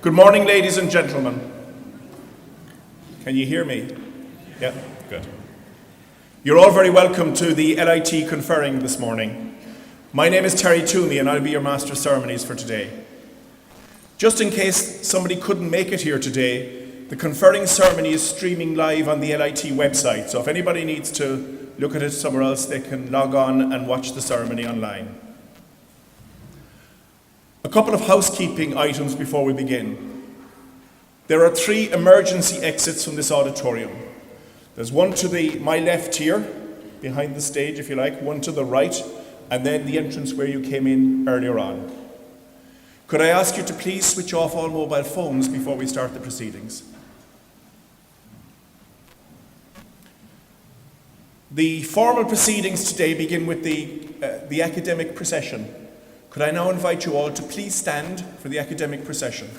Good morning, ladies and gentlemen. Can you hear me? Yeah, good. You're all very welcome to the LIT Conferring this morning. My name is Terry Toomey and I'll be your Master of Ceremonies for today. Just in case somebody couldn't make it here today, the conferring ceremony is streaming live on the LIT website, so if anybody needs to look at it somewhere else, they can log on and watch the ceremony online. A couple of housekeeping items before we begin. There are 3 emergency exits from this auditorium. There's one to my left here, behind the stage if you like, one to the right, and then the entrance where you came in earlier on. Could I ask you to please switch off all mobile phones before we start the proceedings? The formal proceedings today begin with the Academic Procession. Could I now invite you all to please stand for the Academic Procession?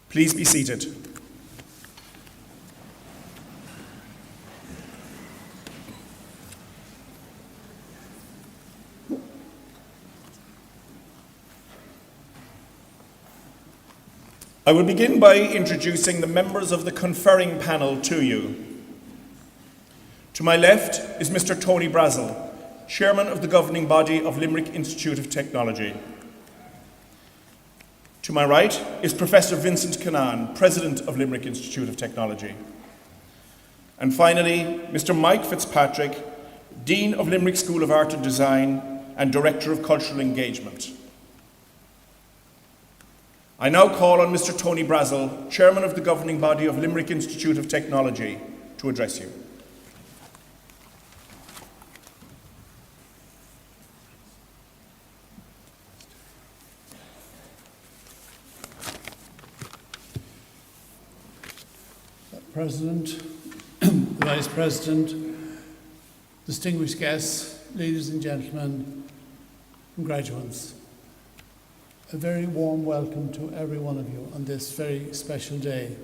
Please be seated. I will begin by introducing the members of the conferring panel to you. To my left is Mr. Tony Brazel, Chairman of the governing body of Limerick Institute of Technology. To my right is Professor Vincent Canaan, President of Limerick Institute of Technology. And finally, Mr. Mike Fitzpatrick, Dean of Limerick School of Art and Design and Director of Cultural Engagement. I now call on Mr. Tony Brazel, Chairman of the governing body of Limerick Institute of Technology, to address you. President, the Vice President, distinguished guests, ladies and gentlemen, and graduates. A very warm welcome to every one of you on this very special day.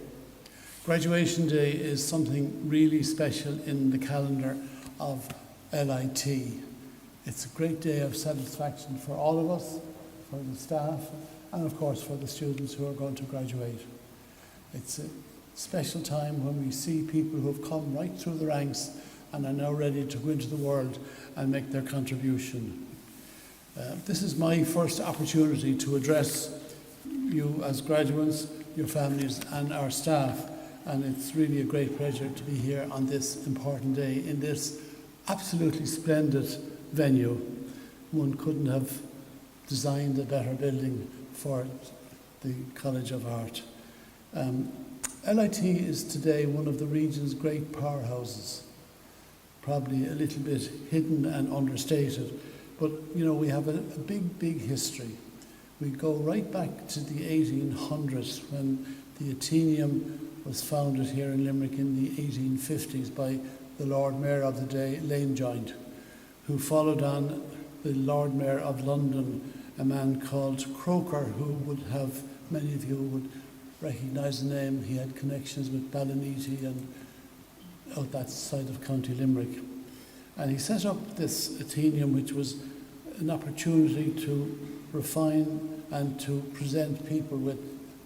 Graduation Day is something really special in the calendar of LIT. It's a great day of satisfaction for all of us, for the staff, and of course for the students who are going to graduate. It's a special time when we see people who have come right through the ranks and are now ready to go into the world and make their contribution. This is my first opportunity to address you as graduates, your families and our staff, and it's really a great pleasure to be here on this important day in this absolutely splendid venue. One couldn't have designed a better building for the College of Art. LIT is today one of the region's great powerhouses, probably a little bit hidden and understated, but you know, we have a big history. We go right back to the 1800s when the Athenaeum was founded here in Limerick in the 1850s by the Lord Mayor of the day, Lane Joint, who followed on the Lord Mayor of London, a man called Croker, who would have, many of you would recognise the name. He had connections with Ballinity and out that side of County Limerick. And he set up this Athenaeum, which was an opportunity to refine and to present people with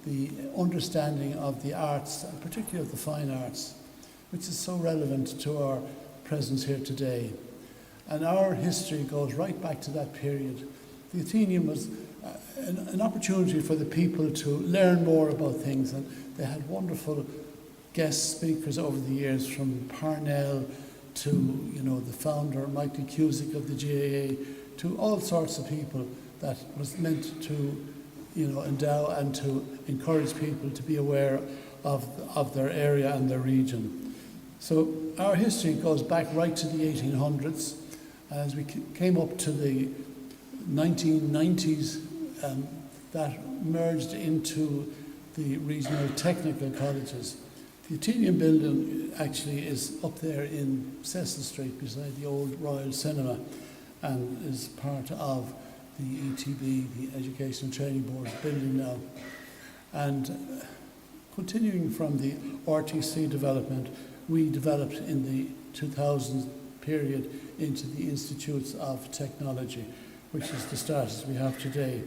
the understanding of the arts, and particularly of the fine arts, which is so relevant to our presence here today. And our history goes right back to that period. The Athenaeum was an opportunity for the people to learn more about things, and they had wonderful guest speakers over the years, from Parnell to the founder, Michael Cusick of the GAA, to all sorts of people that was meant to endow and to encourage people to be aware of their area and their region. So our history goes back right to the 1800s. As we came up to the 1990s, that merged into the regional technical colleges. The Athenaeum building actually is up there in Cecil Street beside the old Royal Cinema, and is part of the ETB, the Education and Training Board's building now. And continuing from the RTC development, we developed in the 2000s period into the Institutes of Technology, which is the status we have today.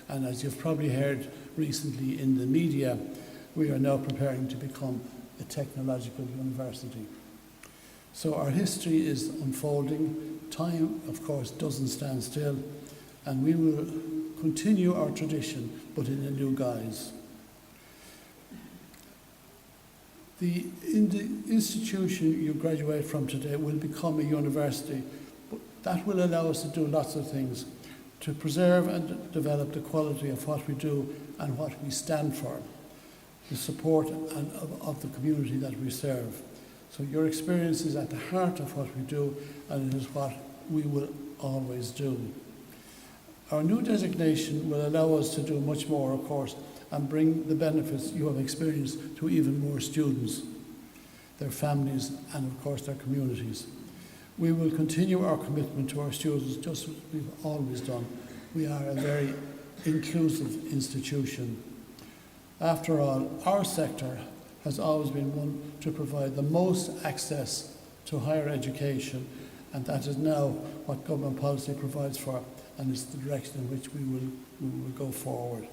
And as you've probably heard recently in the media, we are now preparing to become a technological university. So our history is unfolding. Time, of course, doesn't stand still, and we will continue our tradition, but in a new guise. In the institution you graduate from today will become a university, but that will allow us to do lots of things to preserve and develop the quality of what we do and what we stand for, the support of the community that we serve. So your experience is at the heart of what we do, and it is what we will always do. Our new designation will allow us to do much more, of course, and bring the benefits you have experienced to even more students, their families, and of course their communities. We will continue our commitment to our students just as we've always done. We are a very inclusive institution. After all, our sector has always been one to provide the most access to higher education, and that is now what government policy provides for, and it's the direction in which we will go forward.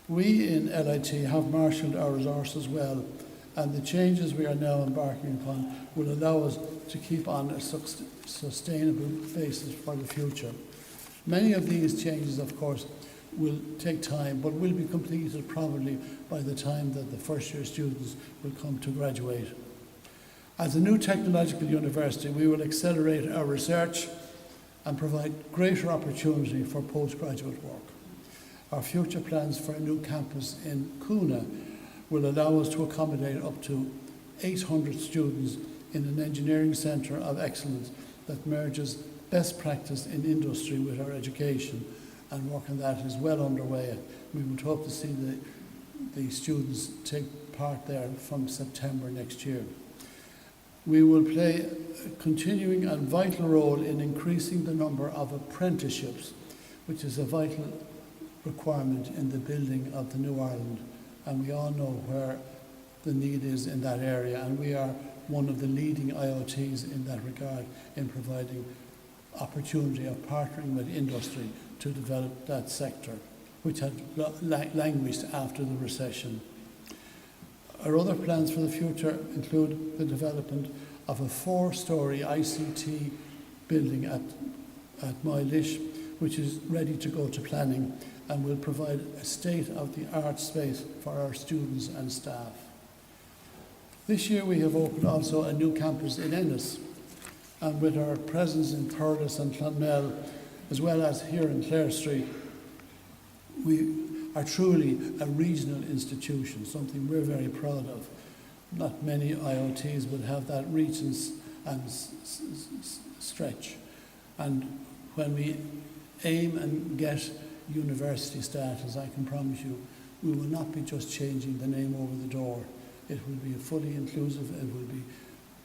We in LIT have marshalled our resources well, and the changes we are now embarking upon will allow us to keep on a sustainable basis for the future. Many of these changes, of course, will take time, but will be completed probably by the time that the first-year students will come to graduate. As a new technological university, we will accelerate our research and provide greater opportunity for postgraduate work. Our future plans for a new campus in Coona will allow us to accommodate up to 800 students in an engineering centre of excellence that merges best practice in industry with our education, and work on that is well underway. We would hope to see the students take part there from September next year. We will play a continuing and vital role in increasing the number of apprenticeships, which is a vital requirement in the building of the New Ireland, and we all know where the need is in that area, and we are one of the leading IoTs in that regard in providing opportunity of partnering with industry to develop that sector, which had languished after the recession. Our other plans for the future include the development of a 4-storey ICT building at Moylish, which is ready to go to planning and will provide a state-of-the-art space for our students and staff. This year we have opened also a new campus in Ennis, and with our presence in Thurles and Clonmel, as well as here in Clare Street, we are truly a regional institution, something we're very proud of. Not many IoTs would have that reach and stretch. And when we aim and get university status, I can promise you, we will not be just changing the name over the door. It will be fully inclusive, it will be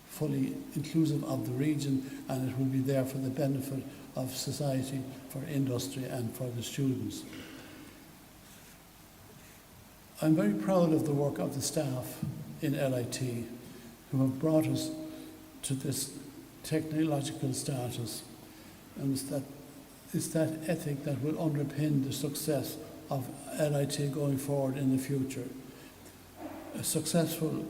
fully inclusive of the region, and it will be there for the benefit of society, for industry and for the students. I'm very proud of the work of the staff in LIT who have brought us to this technological status, and it's that ethic that will underpin the success of LIT going forward in the future. A successful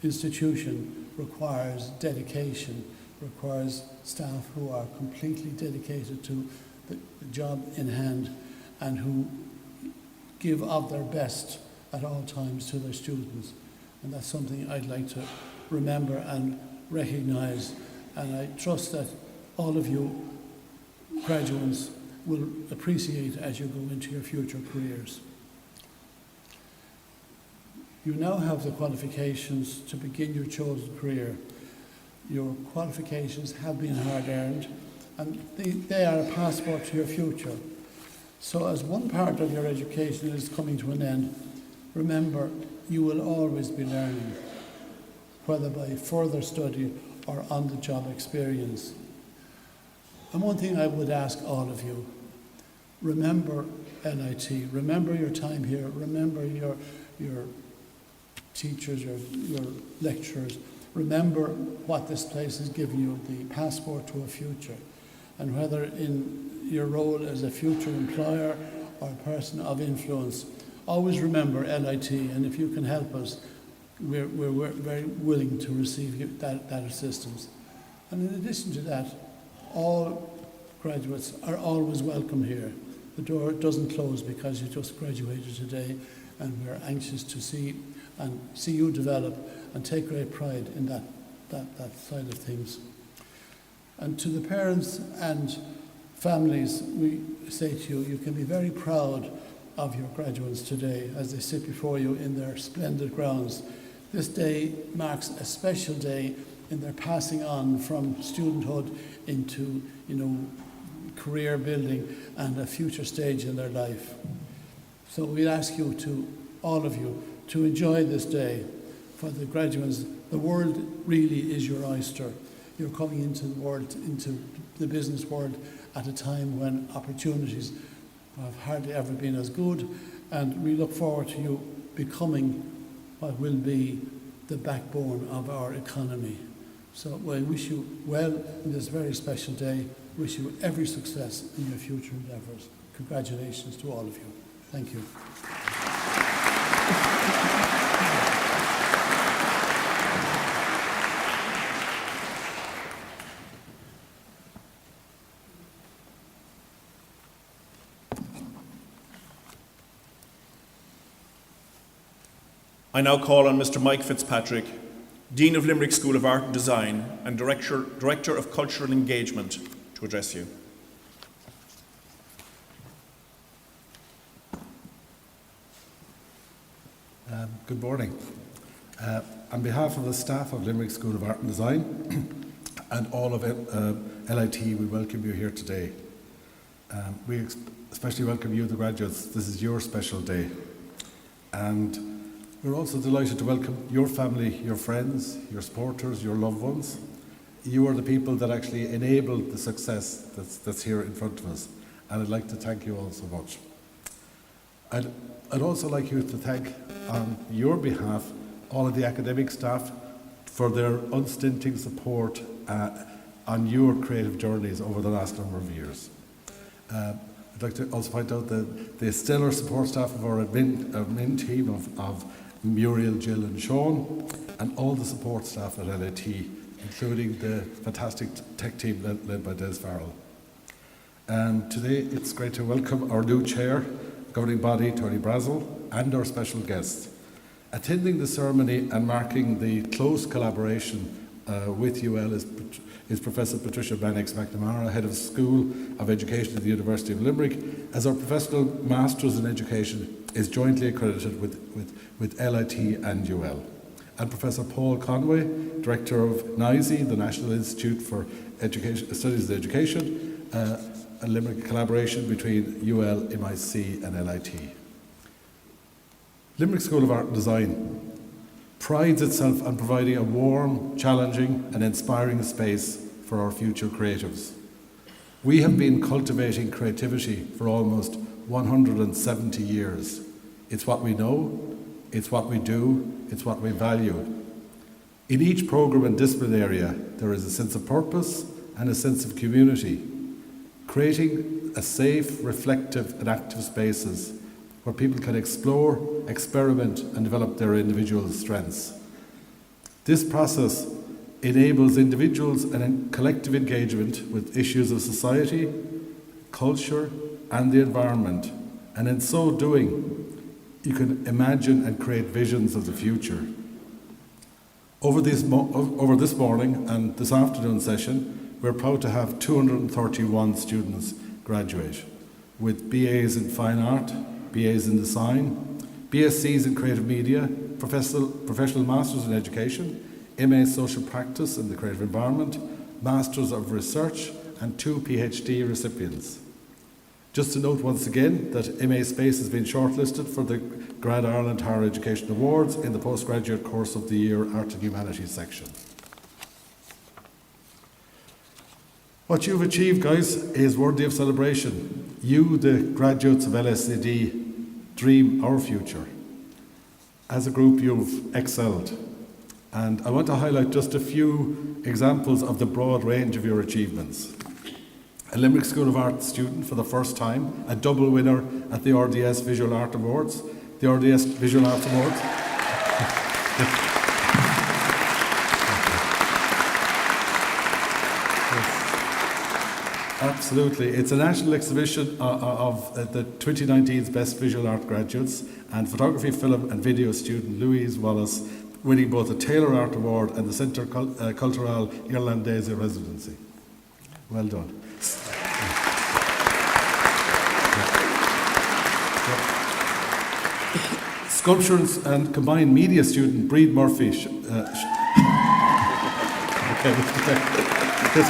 institution requires dedication, requires staff who are completely dedicated to the job in hand and who give of their best at all times to their students. And that's something I'd like to remember and recognise, and I trust that all of you graduates will appreciate as you go into your future careers. You now have the qualifications to begin your chosen career. Your qualifications have been hard-earned, and they are a passport to your future. So as one part of your education is coming to an end, remember, you will always be learning, whether by further study or on-the-job experience. And one thing I would ask all of you, remember LIT, remember your time here, remember your teachers, your lecturers, remember what this place has given you, the passport to a future. And whether in your role as a future employer or a person of influence, always remember LIT, and if you can help us, we're very willing to receive that assistance. And in addition to that, all graduates are always welcome here. The door doesn't close because you just graduated today, and we're anxious to see you develop and take great pride in that side of things. And to the parents and families, we say to you, you can be very proud of your graduates today as they sit before you in their splendid grounds. This day marks a special day in their passing on from studenthood into, career building and a future stage in their life. So we ask you to, all of you, to enjoy this day. For the graduates, the world really is your oyster. You're coming into the world, into the business world at a time when opportunities have hardly ever been as good, and we look forward to you becoming what will be the backbone of our economy. So I wish you well in this very special day. Wish you every success in your future endeavours. Congratulations to all of you. Thank you. I now call on Mr. Mike Fitzpatrick, Dean of Limerick School of Art and Design and Director of Cultural Engagement, to address you. Good morning. On behalf of the staff of Limerick School of Art and Design and all of LIT, we welcome you here today. We especially welcome you, the graduates. This is your special day. And we're also delighted to welcome your family, your friends, your supporters, your loved ones. You are the people that actually enabled the success that's here in front of us. And I'd like to thank you all so much. I'd also like you to thank, on your behalf, all of the academic staff for their unstinting support on your creative journeys over the last number of years. I'd like to also point out the stellar support staff of our admin team of Muriel, Jill and Sean, and all the support staff at LIT, including the fantastic tech team led by Des Farrell. And today it's great to welcome our new chair, governing body, Tony Brazel, and our special guests. Attending the ceremony and marking the close collaboration with UL is Professor Patricia Mannix McNamara, Head of School of Education at the University of Limerick, as our professional Masters in Education is jointly accredited with LIT and UL. And Professor Paul Conway, Director of NISE, the National Institute for Studies in Education, a Limerick collaboration between UL, MIC and LIT. Limerick School of Art and Design prides itself on providing a warm, challenging and inspiring space for our future creatives. We have been cultivating creativity for almost 170 years. It's what we know, it's what we do, it's what we value. In each programme and discipline area, there is a sense of purpose and a sense of community, creating a safe, reflective and active spaces where people can explore, experiment and develop their individual strengths. This process enables individuals and collective engagement with issues of society, culture and the environment, and in so doing, you can imagine and create visions of the future. Over this morning and this afternoon session, we're proud to have 231 students graduate with BAs in Fine Art, BAs in Design, BScs in Creative Media, Professional Masters in Education, MA Social Practice in the Creative Environment, Masters of Research and 2 PhD recipients. Just to note once again that MA Space has been shortlisted for the Grad Ireland Higher Education Awards in the Postgraduate Course of the Year Art and Humanities section. What you've achieved, guys, is worthy of celebration. You, the graduates of LSAD, dream our future. As a group, you've excelled. And I want to highlight just a few examples of the broad range of your achievements. A Limerick School of Art student for the first time, a double winner at the RDS Visual Art Awards. The RDS Visual Arts Awards. Absolutely. It's a national exhibition of the 2019's Best Visual Art graduates, and photography, film and video student Louise Wallace winning both the Taylor Art Award and the Centre Cultural Irlandese residency. Well done. Sculpture and combined media student Breed Murphy. This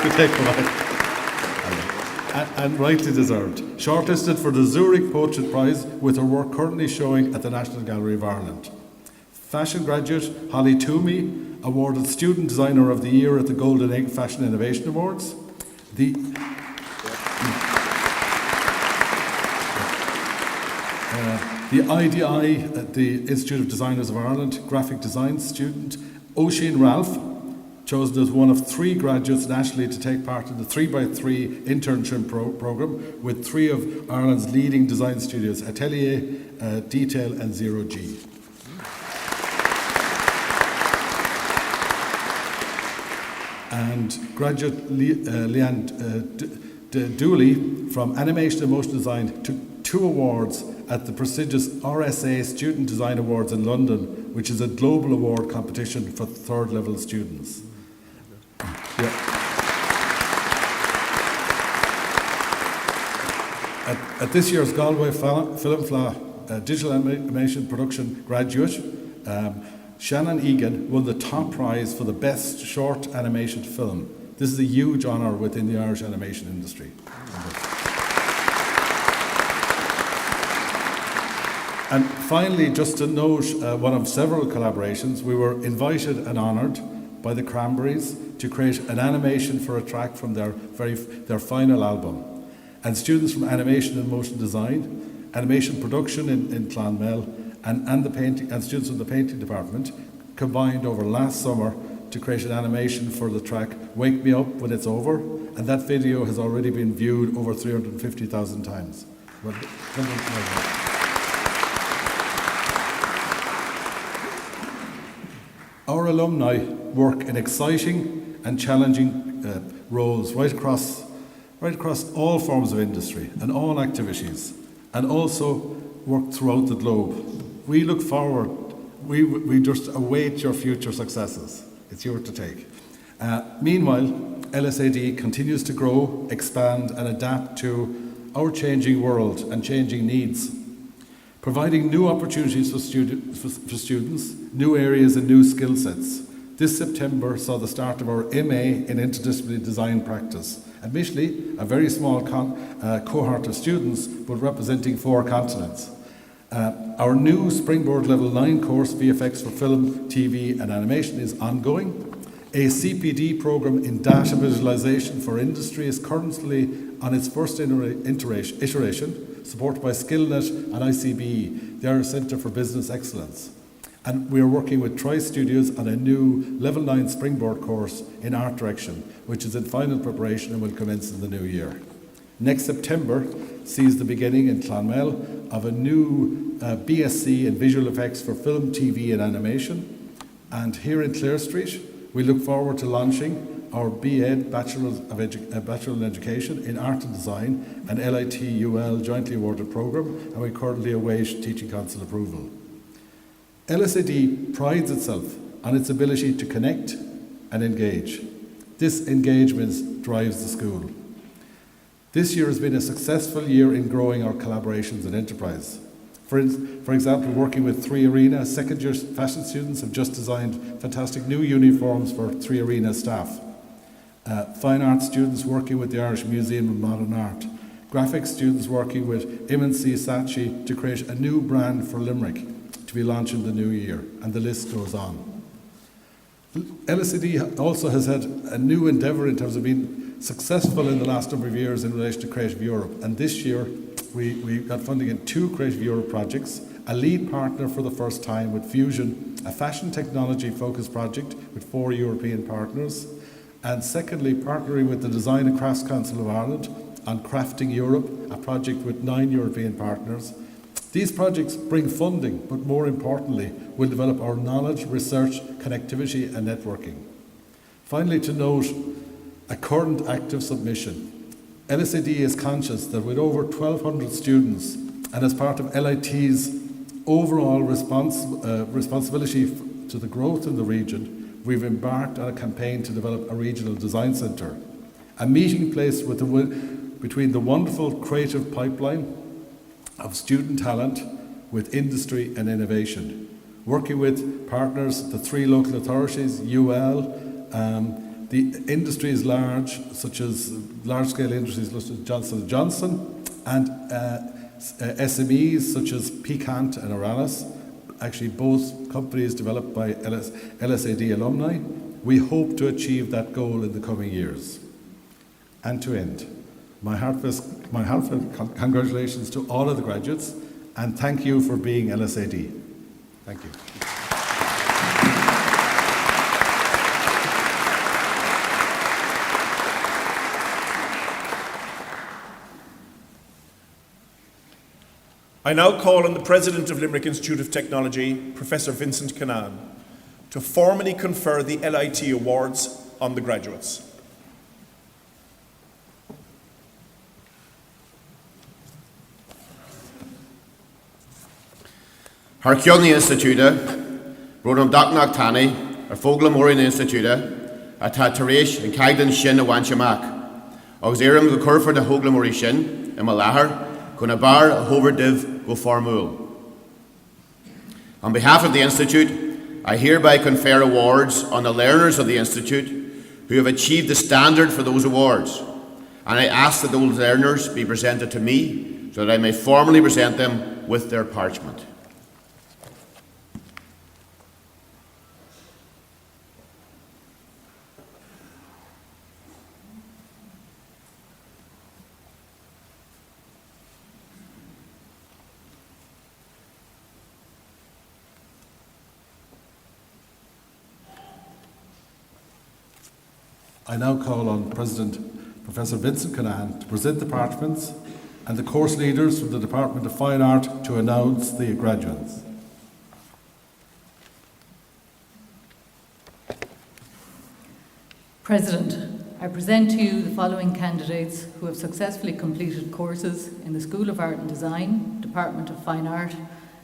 could take a while. And rightly deserved. Shortlisted for the Zurich Portrait Prize with her work currently showing at the National Gallery of Ireland. Fashion graduate Holly Toomey, awarded Student Designer of the Year at the Golden Egg Fashion Innovation Awards. The IDI, the Institute of Designers of Ireland, graphic design student Oisin Ralph, chosen as one of 3 graduates nationally to take part in the 3x3 internship programme with 3 of Ireland's leading design studios, Atelier, Detail and Zero G. And graduate Leanne Dooley from Animation and Motion Design took 2 awards at the prestigious RSA Student Design Awards in London, which is a global award competition for third level students. Yeah. At this year's Galway Film Fleadh Digital Animation Production graduate, Shannon Egan won the top prize for the best short animation film. This is a huge honour within the Irish animation industry. And finally, just to note one of several collaborations, we were invited and honoured by the Cranberries to create an animation for a track from their final album. And students from Animation and Motion Design, Animation Production in Clonmel, and students from the painting department combined over last summer to create an animation for the track Wake Me Up When It's Over, and that video has already been viewed over 350,000 times. Our alumni work in exciting and challenging roles right across all forms of industry and all activities, and also work throughout the globe. We look forward, we just await your future successes. It's yours to take. Meanwhile, LSAD continues to grow, expand and adapt to our changing world and changing needs, providing new opportunities for students, new areas and new skill sets. This September saw the start of our MA in Interdisciplinary Design Practice. Admittedly, a very small cohort of students, but representing 4 continents. Our new Springboard Level 9 course, VFX for Film, TV and Animation, is ongoing. A CPD programme in data visualisation for industry is currently on its first iteration, supported by SkillNet and ICBE, the Irish Centre for Business Excellence. And we are working with Tri Studios on a new Level 9 Springboard course in Art Direction, which is in final preparation and will commence in the new year. Next September sees the beginning in Clonmel of a new BSc in Visual Effects for Film, TV and Animation. And here in Clare Street, we look forward to launching our BEd Bachelor in Education in Art and Design, an LIT UL jointly awarded programme, and we currently await Teaching Council approval. LSAD prides itself on its ability to connect and engage. This engagement drives the school. This year has been a successful year in growing our collaborations and enterprise. For example, working with 3 Arena, second-year fashion students have just designed fantastic new uniforms for 3 Arena staff. Fine arts students working with the Irish Museum of Modern Art. Graphics students working with M&C Saatchi to create a new brand for Limerick to be launched in the new year, and the list goes on. LSAD also has had a new endeavour in terms of being successful in the last number of years in relation to Creative Europe, and this year we got funding in 2 Creative Europe projects, a lead partner for the first time with Fusion, a fashion technology focused project with 4 European partners, and secondly partnering with the Design and Crafts Council of Ireland on Crafting Europe, a project with 9 European partners. These projects bring funding, but more importantly will develop our knowledge, research, connectivity and networking. Finally, to note a current active submission. LSAD is conscious that with over 1,200 students and as part of LIT's overall responsibility to the growth in the region, we've embarked on a campaign to develop a regional design centre, a meeting place between the wonderful creative pipeline of student talent with industry and innovation, working with partners, the 3 local authorities, UL, the industries such as large-scale industries such as Johnson & Johnson, and SMEs such as Picant and Oralis, actually both companies developed by LSAD alumni. We hope to achieve that goal in the coming years. And to end, my heartfelt congratulations to all of the graduates, and thank you for being LSAD. Thank you. I now call on the President of Limerick Institute of Technology, Professor Vincent Cannan, to formally confer the LIT Awards on the graduates. Harcioni Institute, Rodham Docnach Tani, a Foglamorin Institute, a Tatarish and Kagdan Shin a Wanchamak, Auxerium go Curfer de Hoglamori Shin, in Malahar, Kunabar a Hoverdiv go Formul. On behalf of the Institute, I hereby confer awards on the learners of the Institute who have achieved the standard for those awards, and I ask that those learners be presented to me so that I may formally present them with their parchment. I now call on President Professor Vincent Cannan to present the parchments and the course leaders from the Department of Fine Art to announce the graduates. President, I present to you the following candidates who have successfully completed courses in the School of Art and Design, Department of Fine Art,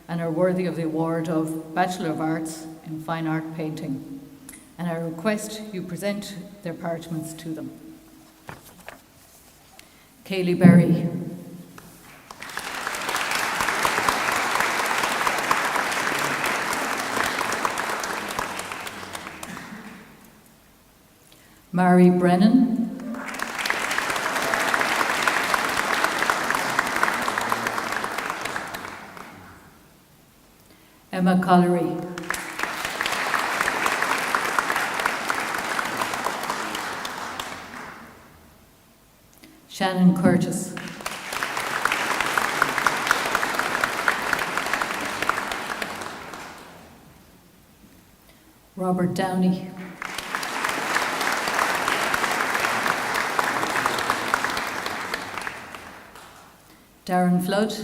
and are worthy of the award of Bachelor of Arts in Fine Art Painting. And I request you present their parchments to them. Kaylee Berry. Mary Brennan. Emma Collery. Shannon Curtis. Robert Downey. Darren Flood.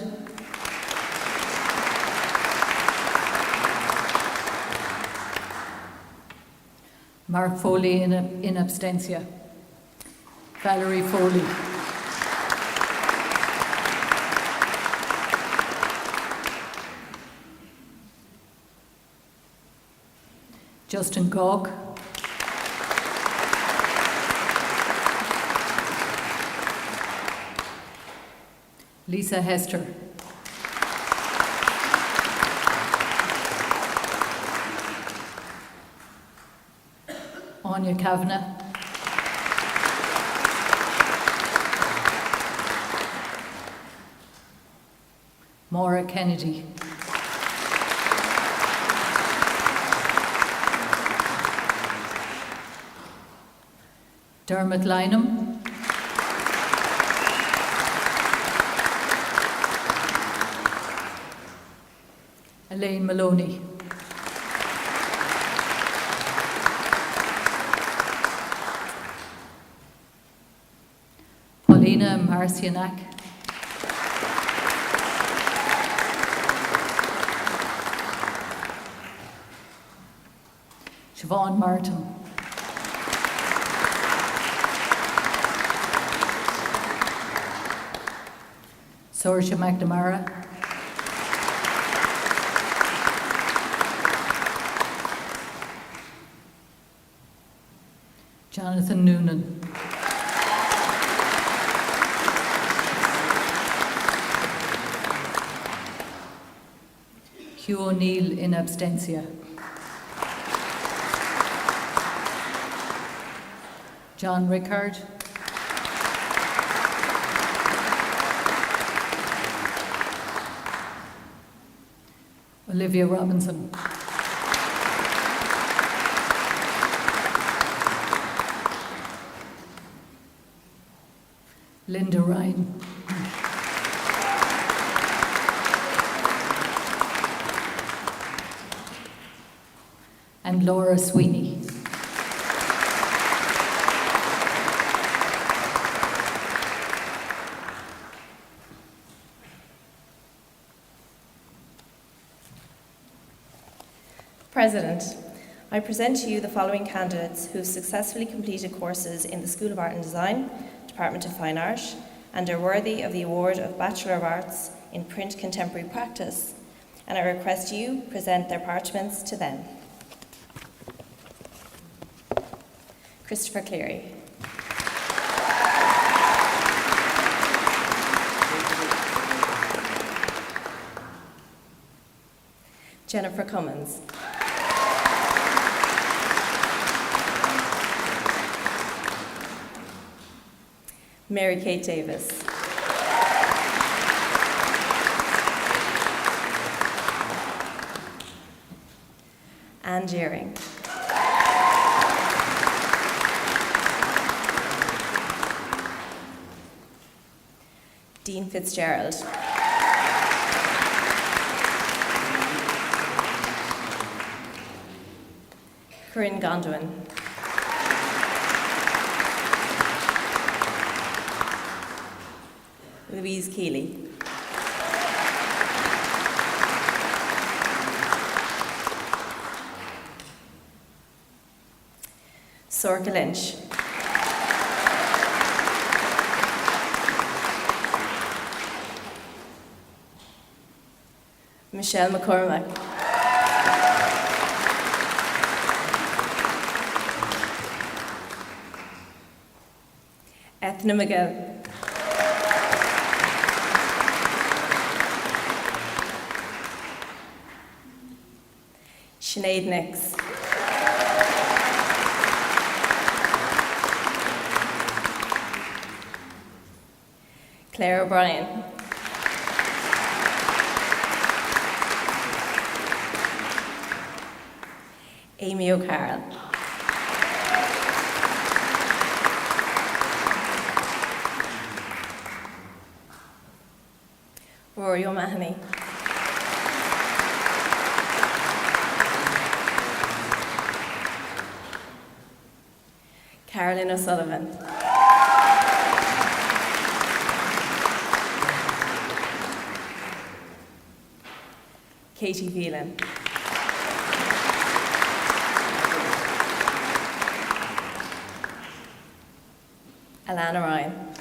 Mark Foley in abstentia. Valerie Foley. Justin Gogg. Lisa Hester. Anya Kavanagh. Maura Kennedy. Dermot Lynham. Elaine Maloney. Paulina Marcianak. Siobhan Martin. Saoirse McNamara. Jonathan Noonan. Hugh O'Neill in abstentia. John Rickard. Olivia Robinson. Linda Ryan. And Laura Sweeney. President, I present to you the following candidates who have successfully completed courses in the School of Art and Design, Department of Fine Art, and are worthy of the award of Bachelor of Arts in Print Contemporary Practice, and I request you present their parchments to them. Christopher Cleary. Jennifer Cummins. Mary Kate Davis. Anne Deering. Dean Fitzgerald. Corinne Gondwin. Louise Keeley. Sorka Lynch. Michelle McCormack. Ethna McGill. Sinead Nix. Claire O'Brien. Amy O'Carroll. Rory O'Mahony. Carolyn O'Sullivan. Katie Phelan. Alana Ryan.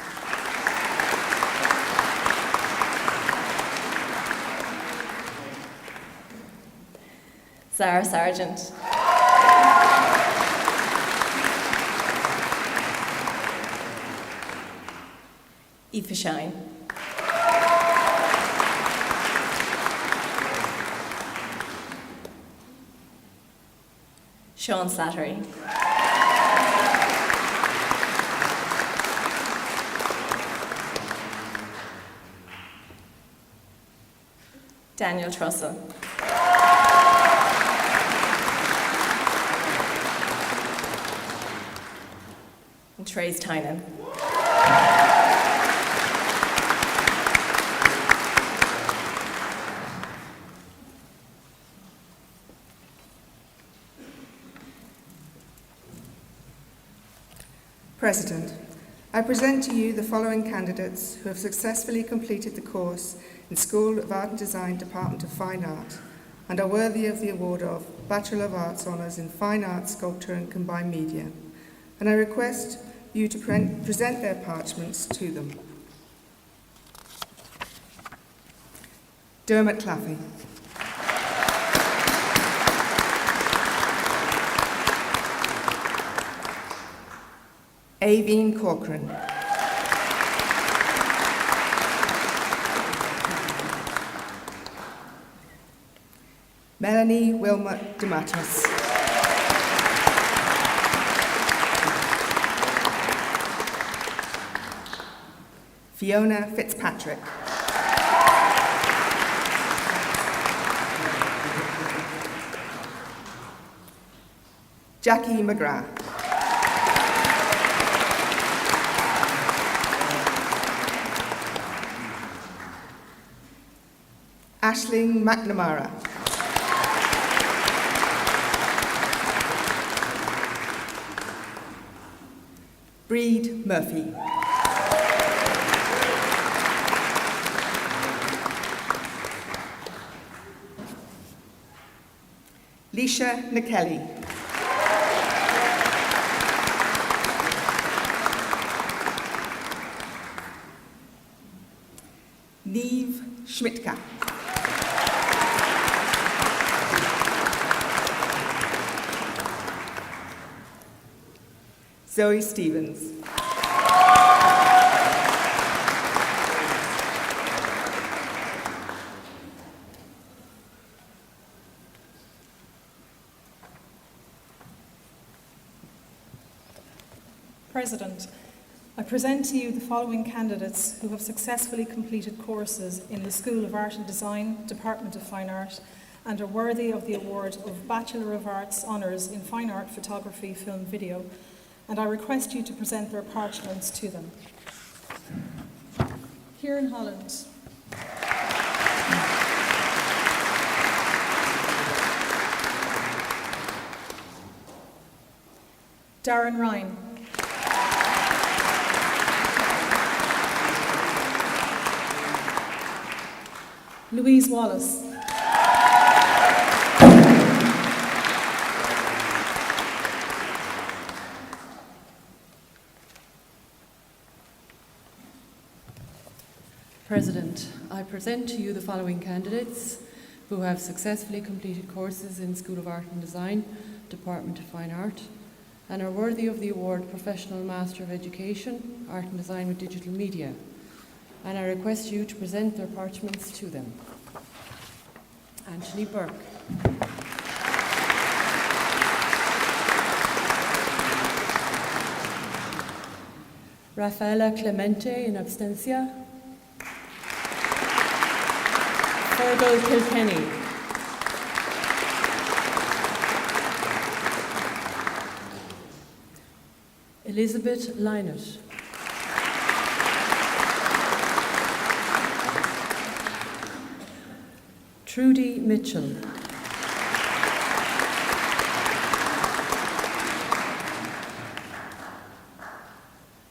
Sarah Sargent. Aoife Shine. Sean Slattery. Daniel Trussell. And Trace Tynan. President, I present to you the following candidates who have successfully completed the course in School of Art and Design, Department of Fine Art, and are worthy of the award of Bachelor of Arts Honours in Fine Art, Sculpture and Combined Media. And I request you to present their parchments to them. Dermot Claffey. Aveen Corcoran. Melanie Wilmot DeMatteis. Fiona Fitzpatrick. Jackie McGrath. Aisling McNamara. Breed Murphy. Leisha Nikelly. Neve Schmitka. Zoe Stevens. President, I present to you the following candidates who have successfully completed courses in the School of Art and Design, Department of Fine Art, and are worthy of the award of Bachelor of Arts Honours in Fine Art, Photography, Film, Video, and I request you to present their parchments to them. Kieran Holland. Darren Ryan. Louise Wallace. President, I present to you the following candidates who have successfully completed courses in School of Art and Design, Department of Fine Art, and are worthy of the award Professional Master of Education, Art and Design with Digital Media. And I request you to present their parchments to them. Anthony Burke. Rafaela Clemente in absentia. Fergal Kilkenny. Elizabeth Lynott. Trudy Mitchell.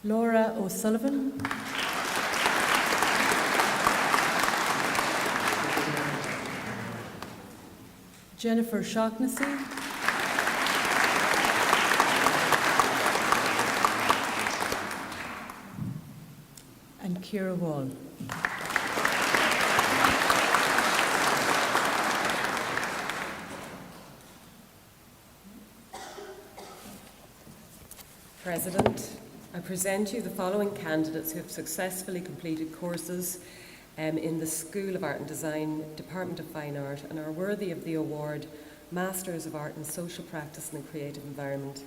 Laura O'Sullivan. Jennifer Shaughnessy. And Ciara Wall. President, I present you the following candidates who have successfully completed courses in the School of Art and Design, Department of Fine Art, and are worthy of the award Masters of Art in Social Practice and the Creative Environment,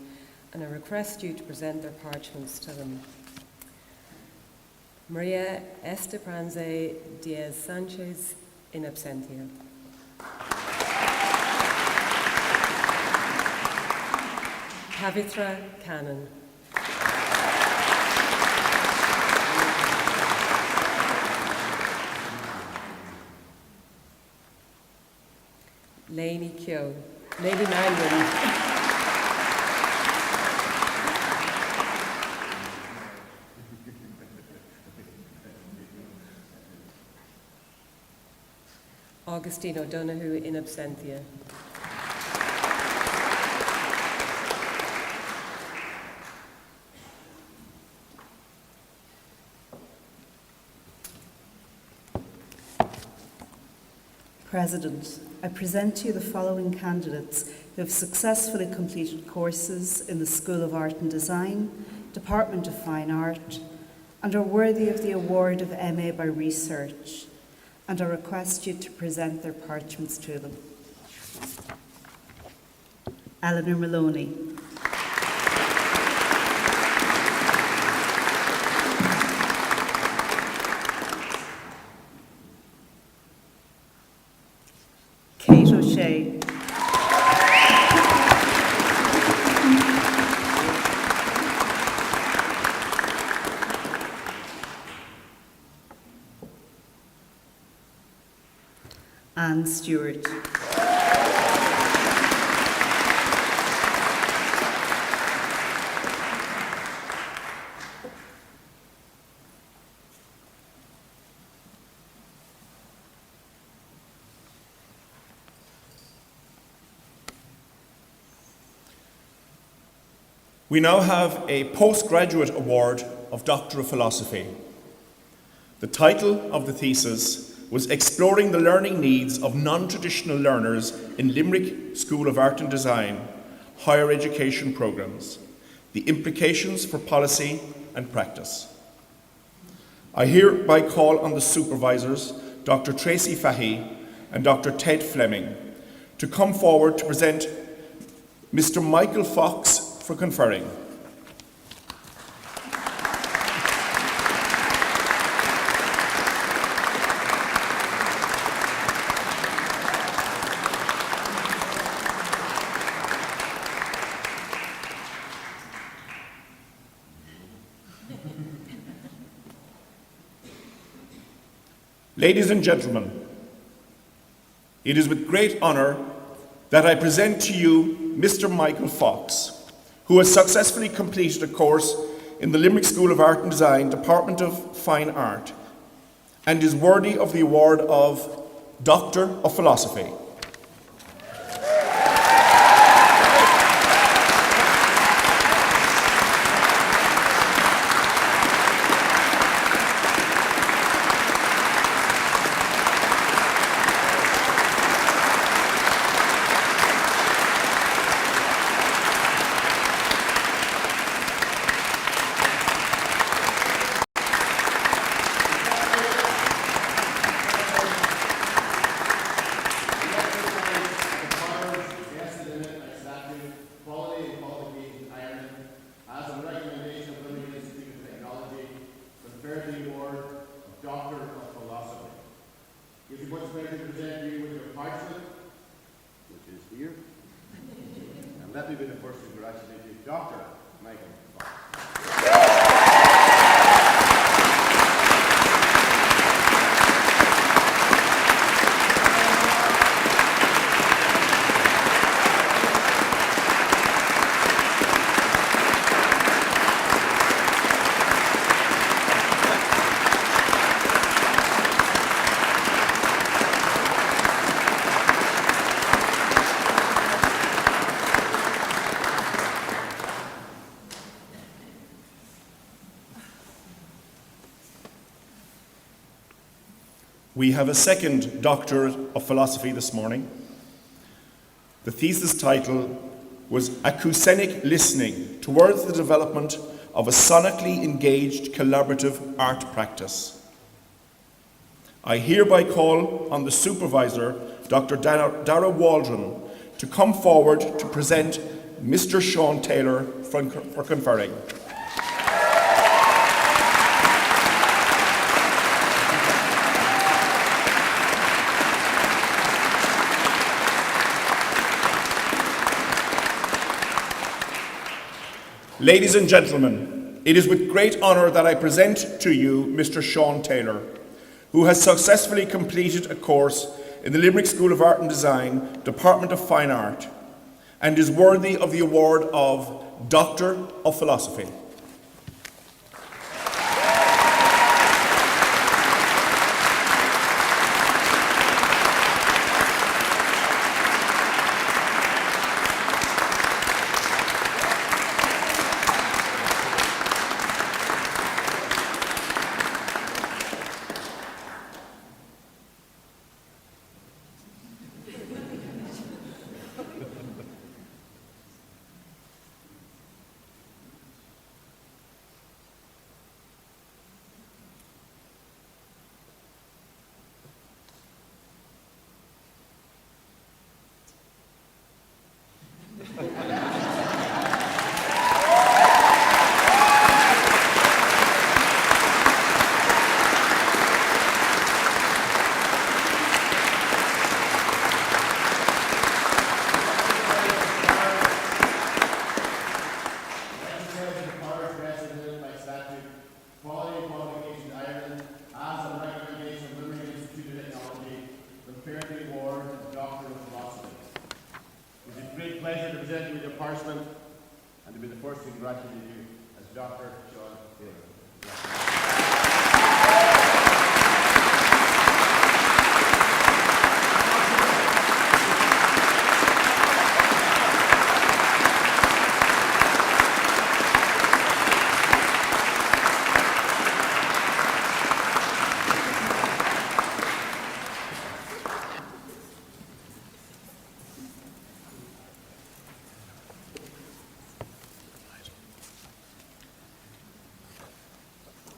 and I request you to present their parchments to them. Maria Estepranze Diaz Sanchez, in absentia. Pavitra Cannon. Lainey Kyo. Lady Mangan. Augustine O'Donoghue, in absentia. President, I present to you the following candidates who have successfully completed courses in the School of Art and Design, Department of Fine Art, and are worthy of the award of MA by Research, and I request you to present their parchments to them. Eleanor Maloney. Kate O'Shea. Anne Stewart. We now have a Postgraduate Award of Doctor of Philosophy. The title of the thesis was Exploring the Learning Needs of Non-Traditional Learners in Limerick School of Art and Design, Higher Education Programmes, the Implications for Policy and Practice. I hereby call on the supervisors, Dr. Tracy Fahey and Dr. Ted Fleming, to come forward to present Mr. Michael Fox for conferring. Ladies and gentlemen, it is with great honour that I present to you Mr. Michael Fox, who has successfully completed a course in the Limerick School of Art and Design, Department of Fine Art, and is worthy of the award of Doctor of Philosophy. Let me be the first to congratulate you, Dr. Michael Fox. We have a second Doctor of Philosophy this morning. The thesis title was Acoustic Listening Towards the Development of a Sonically Engaged Collaborative Art Practice. I hereby call on the supervisor, Dr. Dara Waldron, to come forward to present Mr. Sean Taylor for conferring. Ladies and gentlemen, it is with great honour that I present to you Mr. Sean Taylor, who has successfully completed a course in the Limerick School of Art and Design, Department of Fine Art, and is worthy of the award of Doctor of Philosophy. And to be the first to congratulate you as Dr. Sean Taylor.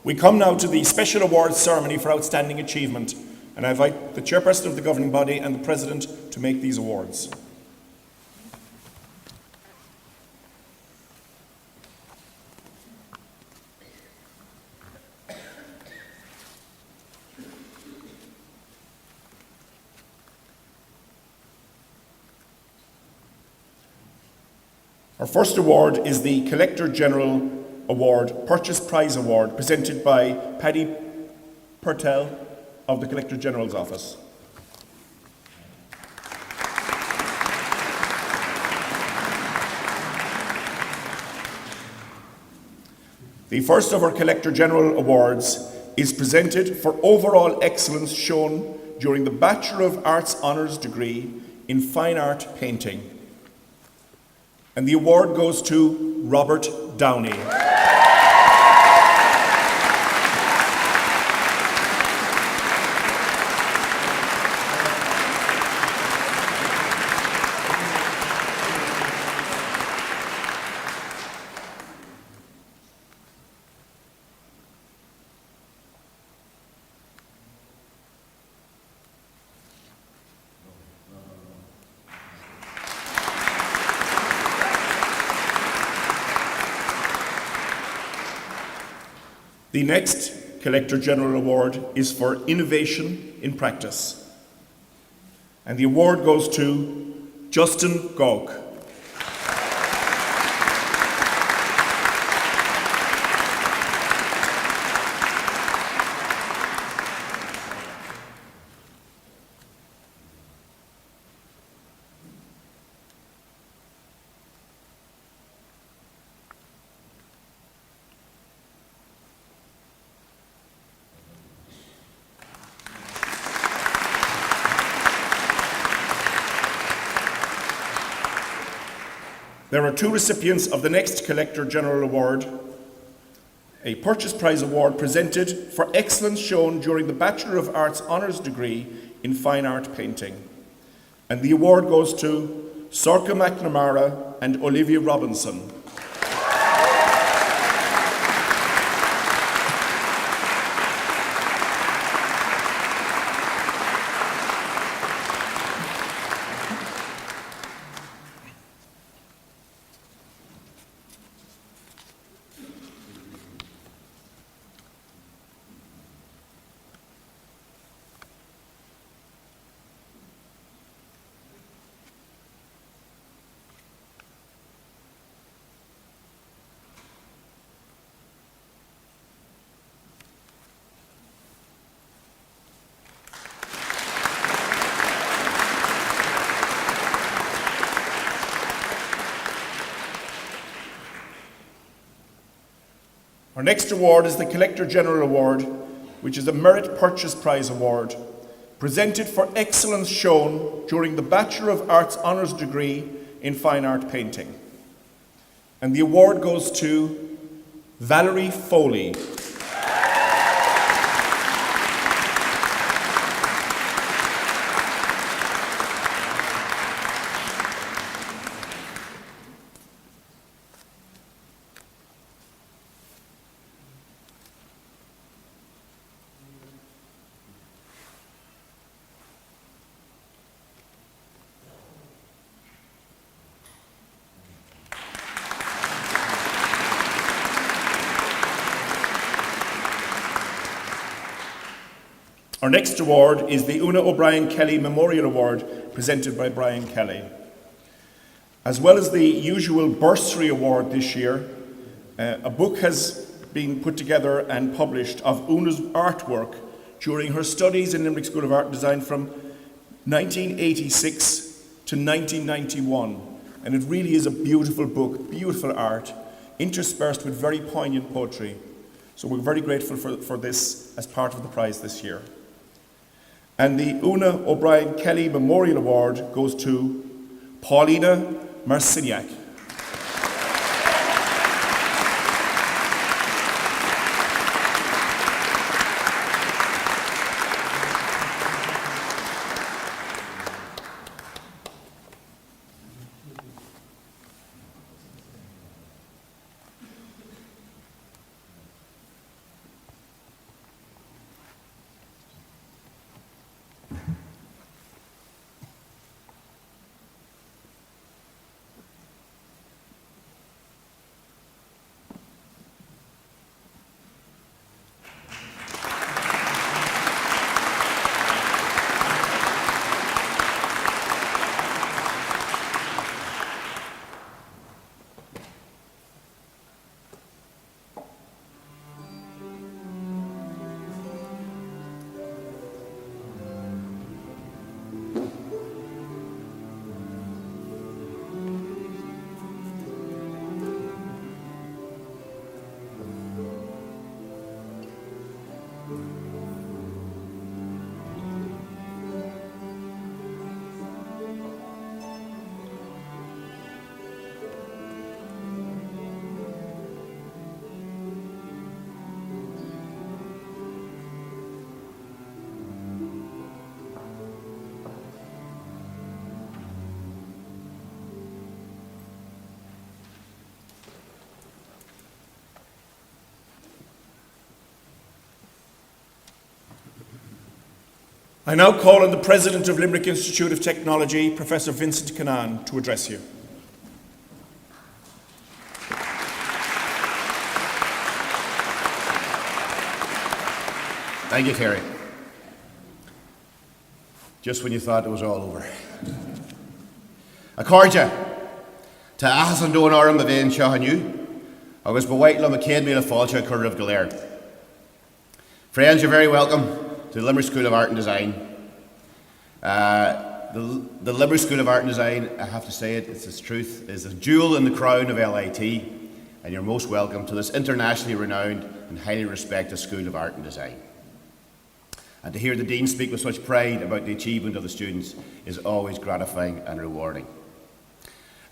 We come now to the special awards ceremony for outstanding achievement, and I invite the chairperson of the governing body and the president to make these awards. Our first award is the Collector General Award, Purchase Prize Award, presented by Paddy Purtell of the Collector General's Office. The first of our Collector General Awards is presented for overall excellence shown during the Bachelor of Arts Honours degree in Fine Art Painting. And the award goes to Robert Downey. The next Collector General Award is for Innovation in Practice. And the award goes to Justin Gauk. There are two recipients of the next Collector General Award. a Purchase Prize Award presented for excellence shown during the Bachelor of Arts Honours degree in Fine Art Painting. And the award goes to Sorka McNamara and Olivia Robinson. Our next award is the Collector General Award, which is a Merit Purchase Prize Award, presented for excellence shown during the Bachelor of Arts Honours degree in Fine Art Painting. And the award goes to Valerie Foley. Our next award is the Una O'Brien Kelly Memorial Award, presented by Brian Kelly. As well as the usual bursary award this year, a book has been put together and published of Una's artwork during her studies in Limerick School of Art and Design from 1986 to 1991. And it really is a beautiful book, beautiful art, interspersed with very poignant poetry. So we're very grateful for this as part of the prize this year. And the Una O'Brien Kelly Memorial Award goes to Paulina Marciniak. I now call on the President of Limerick Institute of Technology, Professor Vincent Canaan, to address you. Thank you, Terry. Just when you thought it was all over. Accordia, to ahas an dún orm a bhéin seo haniu, agus ba white lum a céad míle fáilte cur of Galer. Friends, you're very welcome to the Limerick School of Art and Design. The Limerick School of Art and Design, I have to say it, it's its truth, is a jewel in the crown of LIT, and you're most welcome to this internationally renowned and highly respected School of Art and Design. And to hear the Dean speak with such pride about the achievement of the students is always gratifying and rewarding.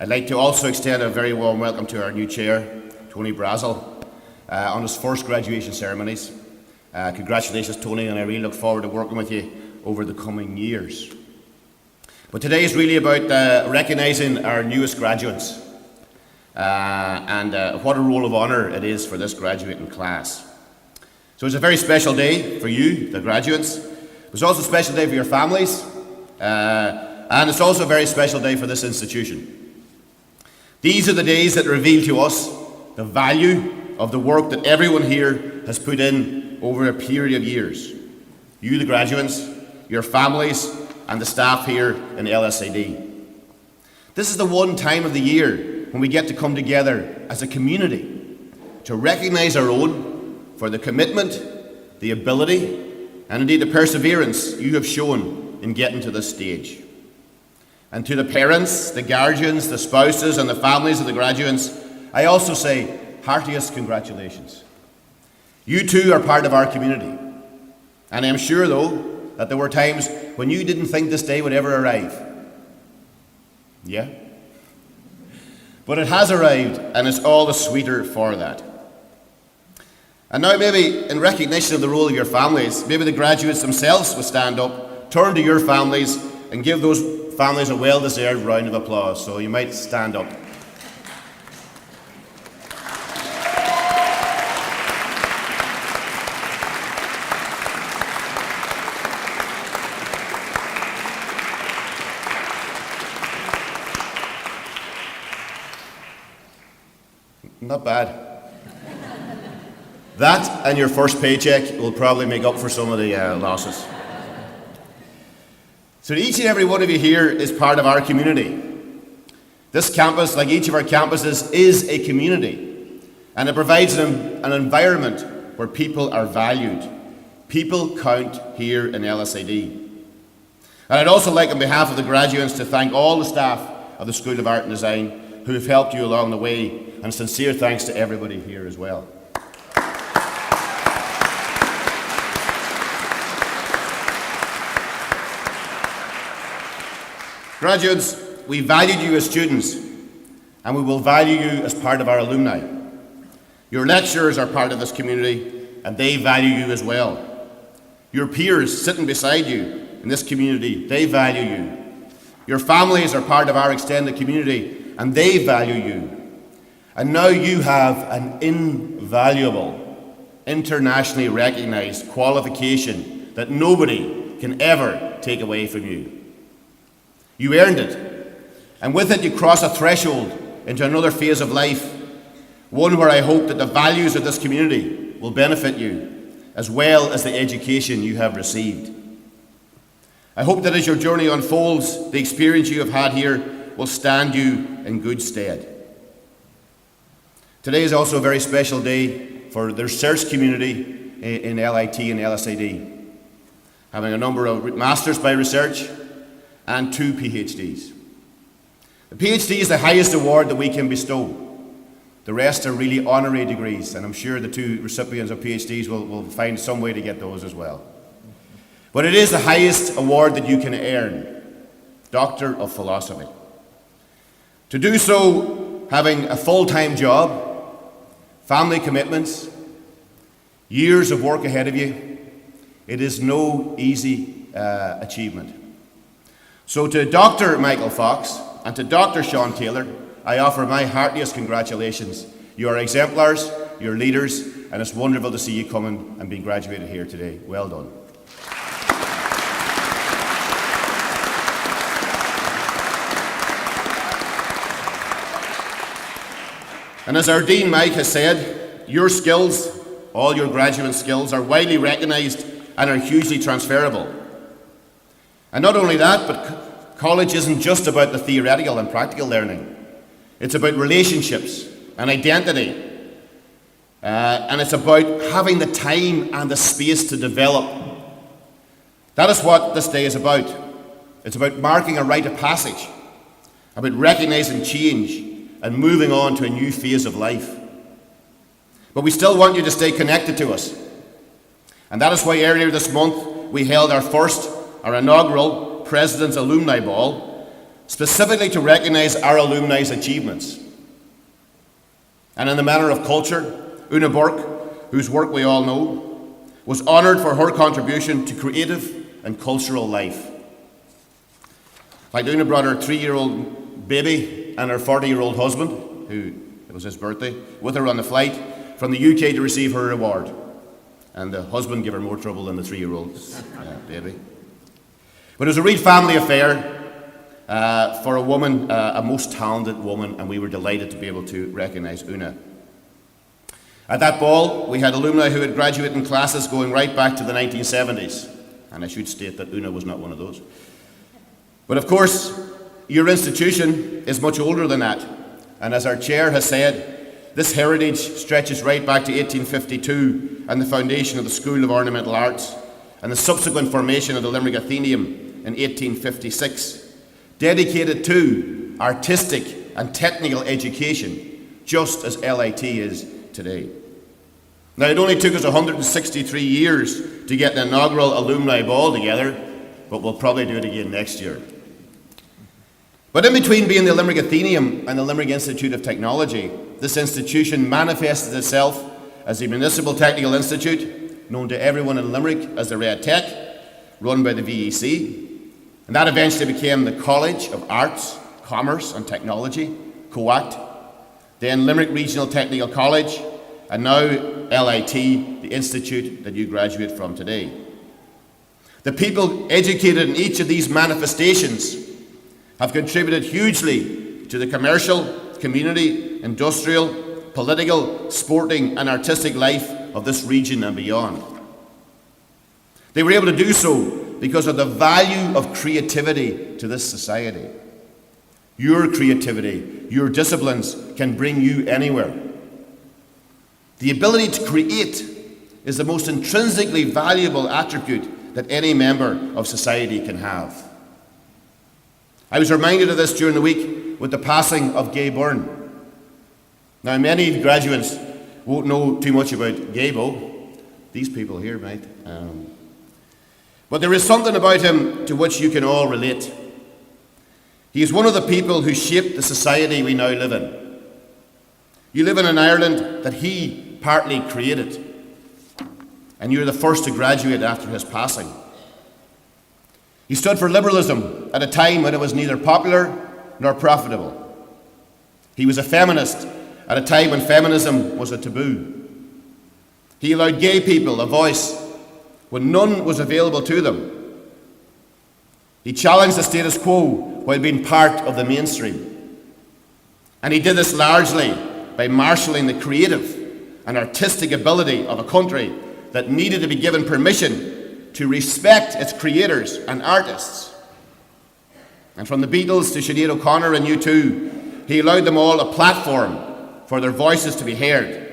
I'd like to also extend a very warm welcome to our new chair, Tony Brazel. on his first graduation ceremonies. Congratulations, Tony, and I really look forward to working with you over the coming years. But today is really about recognising our newest graduates and what a role of honour it is for this graduating class. So it's a very special day for you, the graduates. It's also a special day for your families, and it's also a very special day for this institution. These are the days that reveal to us the value of the work that everyone here has put in over a period of years. You, the graduates, your families, and the staff here in LSAD. This is the one time of the year when we get to come together as a community to recognise our own for the commitment, the ability, and indeed the perseverance you have shown in getting to this stage. And to the parents, the guardians, the spouses, and the families of the graduates, I also say heartiest congratulations. You too are part of our community. And I'm sure, though, that there were times when you didn't think this day would ever arrive. Yeah? But it has arrived, and it's all the sweeter for that. And now maybe in recognition of the role of your families, maybe the graduates themselves will stand up, turn to your families, and give those families a well-deserved round of applause. So you might stand up. Not bad. That and your first paycheck will probably make up for some of the losses. So each and every one of you here is part of our community. This campus, like each of our campuses, is a community. And it provides an environment where people are valued. People count here in LSAD. And I'd also like, on behalf of the graduates, to thank all the staff of the School of Art and Design who have helped you along the way, and sincere thanks to everybody here as well. Graduates, we valued you as students, and we will value you as part of our alumni. Your lecturers are part of this community, and they value you as well. Your peers sitting beside you in this community, they value you. Your families are part of our extended community, and they value you. And now you have an invaluable, internationally recognised qualification that nobody can ever take away from you. You earned it, and with it you cross a threshold into another phase of life, one where I hope that the values of this community will benefit you, as well as the education you have received. I hope that as your journey unfolds, the experience you have had here will stand you in good stead. Today is also a very special day for the research community in LIT and LSAD, having a number of Masters by Research and 2 PhDs. The PhD is the highest award that we can bestow. The rest are really honorary degrees, and I'm sure the 2 recipients of PhDs will find some way to get those as well. But it is the highest award that you can earn, Doctor of Philosophy. To do so, having a full-time job, family commitments, years of work ahead of you, it is no easy achievement. So to Dr. Michael Fox and to Dr. Sean Taylor, I offer my heartiest congratulations. You are exemplars, you're leaders, and it's wonderful to see you coming and being graduated here today. Well done. And as our Dean Mike has said, your skills, all your graduate skills, are widely recognised and are hugely transferable. And not only that, but college isn't just about the theoretical and practical learning. It's about relationships and identity. And it's about having the time and the space to develop. That is what this day is about. It's about marking a rite of passage, about recognising change and moving on to a new phase of life. But we still want you to stay connected to us. And that is why earlier this month we held our inaugural President's Alumni Ball, specifically to recognise our alumni's achievements. And in the matter of culture, Una Burke, whose work we all know, was honoured for her contribution to creative and cultural life. Like Una brought her 3-year-old baby and her 40-year-old husband, who it was his birthday, with her on the flight from the UK to receive her reward. And the husband gave her more trouble than the 3-year-old baby. But it was a real family affair for a woman, a most talented woman, and we were delighted to be able to recognise Una. At that ball, we had alumni who had graduated in classes going right back to the 1970s. And I should state that Una was not one of those. But of course, your institution is much older than that. And as our chair has said, this heritage stretches right back to 1852 and the foundation of the School of Ornamental Arts and the subsequent formation of the Limerick Athenaeum in 1856, dedicated to artistic and technical education, just as LIT is today. Now, it only took us 163 years to get an inaugural alumni ball together, but we'll probably do it again next year. But in between being the Limerick Athenaeum and the Limerick Institute of Technology, this institution manifested itself as the Municipal Technical Institute, known to everyone in Limerick as the Red Tech, run by the VEC. And that eventually became the College of Arts, Commerce and Technology, COACT, then Limerick Regional Technical College, and now LIT, the institute that you graduate from today. The people educated in each of these manifestations have contributed hugely to the commercial, community, industrial, political, sporting and artistic life of this region and beyond. They were able to do so because of the value of creativity to this society. Your creativity, your disciplines can bring you anywhere. The ability to create is the most intrinsically valuable attribute that any member of society can have. I was reminded of this during the week with the passing of Gay Byrne. Now, many graduates won't know too much about Gaybo. These people here might. But there is something about him to which you can all relate. He is one of the people who shaped the society we now live in. You live in an Ireland that he partly created, and you're the first to graduate after his passing. He stood for liberalism at a time when it was neither popular nor profitable. He was a feminist at a time when feminism was a taboo. He allowed gay people a voice when none was available to them. He challenged the status quo while being part of the mainstream. And he did this largely by marshalling the creative and artistic ability of a country that needed to be given permission to respect its creators and artists. And from the Beatles to Sinead O'Connor and U2, he allowed them all a platform for their voices to be heard.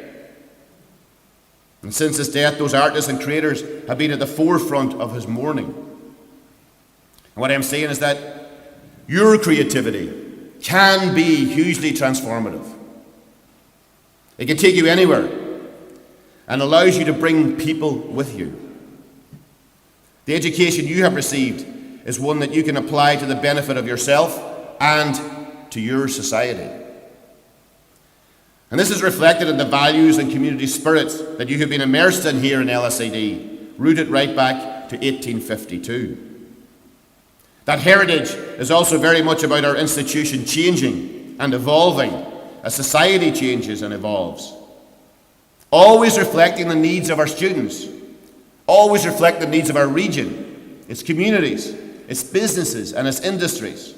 And since his death, those artists and creators have been at the forefront of his mourning. And what I'm saying is that your creativity can be hugely transformative. It can take you anywhere and allows you to bring people with you. The education you have received is one that you can apply to the benefit of yourself and to your society. And this is reflected in the values and community spirits that you have been immersed in here in LSAD, rooted right back to 1852. That heritage is also very much about our institution changing and evolving as society changes and evolves. Always reflecting the needs of our students, always reflect the needs of our region, its communities, its businesses and its industries.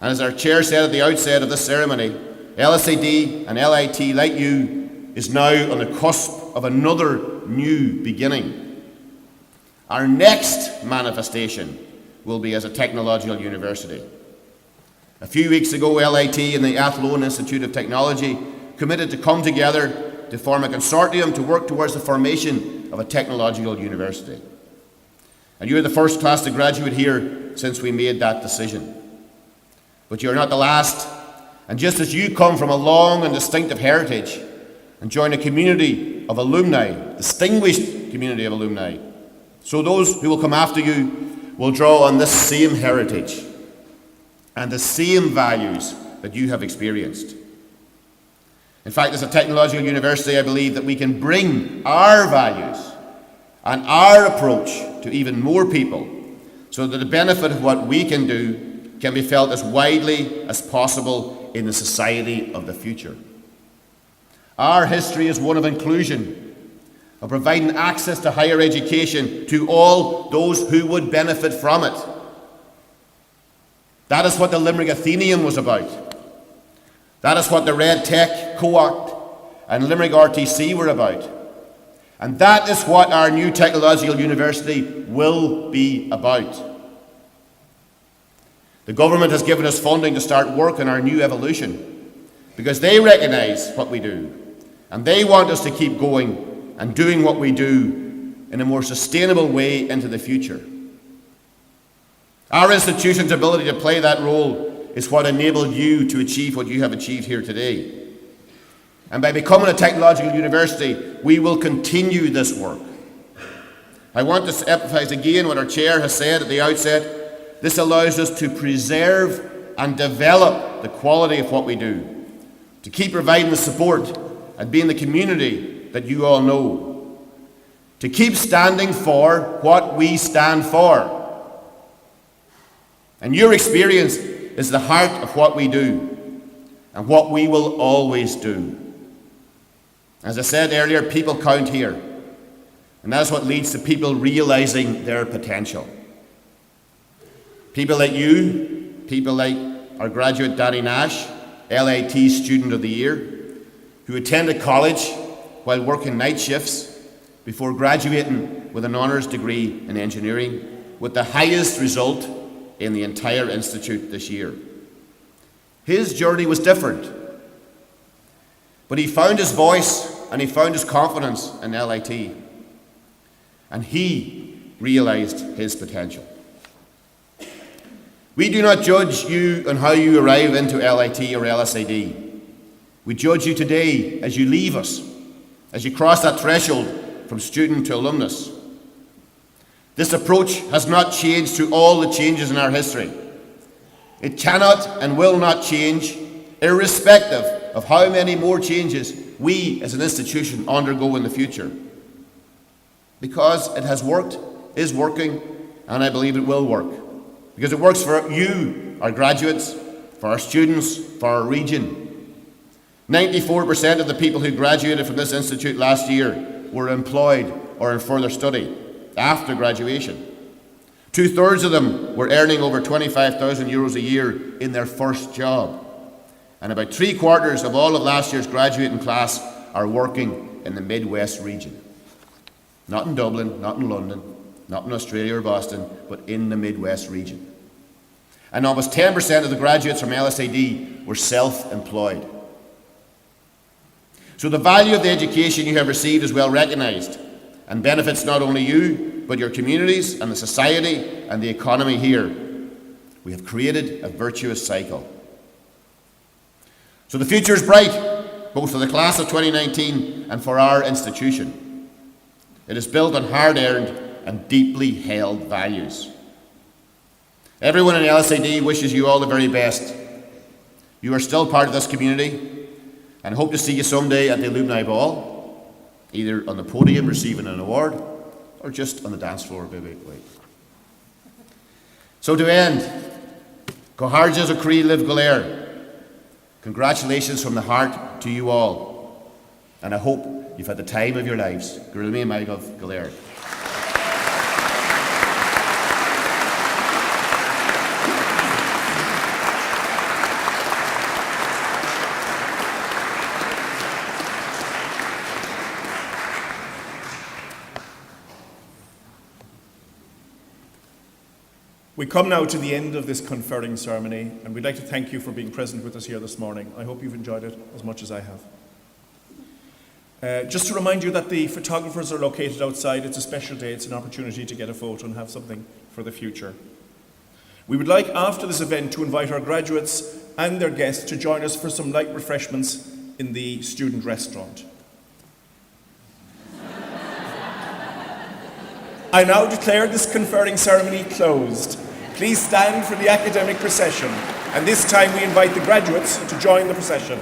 And as our chair said at the outset of this ceremony, LSAD and LIT, like you, is now on the cusp of another new beginning. Our next manifestation will be as a technological university. A few weeks ago, LIT and the Athlone Institute of Technology committed to come together to form a consortium to work towards the formation of a technological university. And you're the first class to graduate here since we made that decision. But you're not the last. And just as you come from a long and distinctive heritage and join a community of alumni, distinguished community of alumni, so those who will come after you will draw on this same heritage and the same values that you have experienced. In fact, as a technological university, I believe that we can bring our values and our approach to even more people so that the benefit of what we can do can be felt as widely as possible in the society of the future. Our history is one of inclusion, of providing access to higher education to all those who would benefit from it. That is what the Limerick Athenaeum was about. That is what the Red Tech Cohort and Limerick RTC were about. And that is what our new technological university will be about. The government has given us funding to start work on our new evolution because they recognise what we do and they want us to keep going and doing what we do in a more sustainable way into the future. Our institution's ability to play that role is what enabled you to achieve what you have achieved here today. And by becoming a technological university, we will continue this work. I want to emphasise again what our chair has said at the outset. This allows us to preserve and develop the quality of what we do, to keep providing the support and being the community that you all know, to keep standing for what we stand for. And your experience is the heart of what we do and what we will always do. As I said earlier, people count here, and that's what leads to people realising their potential. People like you, people like our graduate Danny Nash, LIT Student of the Year, who attended college while working night shifts before graduating with an honours degree in engineering, with the highest result in the entire institute this year. His journey was different, but he found his voice and he found his confidence in LIT, and he realised his potential. We do not judge you on how you arrive into LIT or LSAD. We judge you today as you leave us, as you cross that threshold from student to alumnus. This approach has not changed through all the changes in our history. It cannot and will not change, irrespective of how many more changes we as an institution undergo in the future. Because it has worked, is working, and I believe it will work. Because it works for you, our graduates, for our students, for our region. 94% of the people who graduated from this institute last year were employed or in further study after graduation. 2/3 of them were earning over €25,000 a year in their first job. And about 3/4 of all of last year's graduating class are working in the Midwest region. Not in Dublin, not in London, not in Australia or Boston, but in the Midwest region. And almost 10% of the graduates from LSAD were self-employed. So the value of the education you have received is well recognised and benefits not only you, but your communities and the society and the economy here. We have created a virtuous cycle. So the future is bright, both for the class of 2019 and for our institution. It is built on hard-earned and deeply held values. Everyone in LSAD wishes you all the very best. You are still part of this community, and hope to see you someday at the alumni ball, either on the podium receiving an award, or just on the dance floor, baby. So to end, Coharjas O'Cree Liv Galair. Congratulations from the heart to you all, and I hope you've had the time of your lives. Gurulmi Maigov Galair. We come now to the end of this conferring ceremony, and we'd like to thank you for being present with us here this morning. I hope you've enjoyed it as much as I have. Just to remind you that the photographers are located outside. It's a special day. It's an opportunity to get a photo and have something for the future. We would like, after this event, to invite our graduates and their guests to join us for some light refreshments in the student restaurant. I now declare this conferring ceremony closed. Please stand for the academic procession, and this time we invite the graduates to join the procession.